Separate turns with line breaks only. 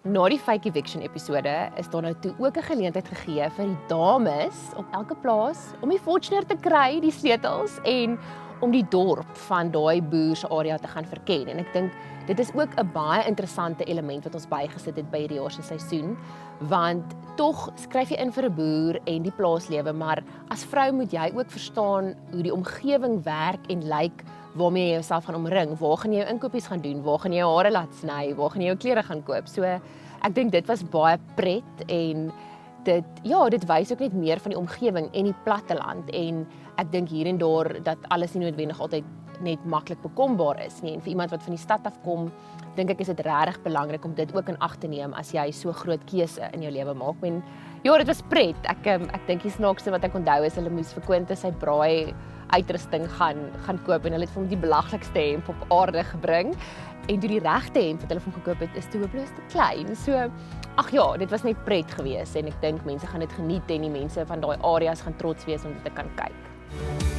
Na die fake eviction episode is daar nou toe ook 'n geleentheid gegee vir die dames op elke plaas om die Fortuner te kry, die sleutels, en om die dorp van daai boer se area te gaan verken. En ek dink dit is ook 'n baie interessante element wat ons bygesit het by hierdie jaar se seisoen, want tog skryf jy in vir 'n boer en die plaaslewe, maar as vrou moet jy ook verstaan hoe die omgewing werk en lyk waarmee jy jouself gaan omring, waar gaan jy jou inkopies gaan doen, waar gaan jy jou hare laat sny, waar gaan jy jou klere gaan koop. So ek dink dit was baie pret en dit wys ook net meer van die omgewing en die platteland, en ek dink hier en daar dat alles nie noodwendig altyd net maklik bekombaar is nie, en vir iemand wat van die stad afkom, dink ek is dit regtig belangrik om dit ook in ag te neem as jy so groot keuse in jou lewe maak. En ja, dit was pret. Ek dink die snaakste wat ek onthou is hulle moes vir Quintus sy braai uitrusting gaan koop en hulle het vir hom die belaglikste hemp op aarde gebring. En toe die regte hemp wat hulle vir hom gekoop het, is toe hopeloos te klein. So, ag ja, dit was net pret geweest en ek dink mense gaan dit geniet en die mense van daai areas gaan trots wees om dit te kan kyk.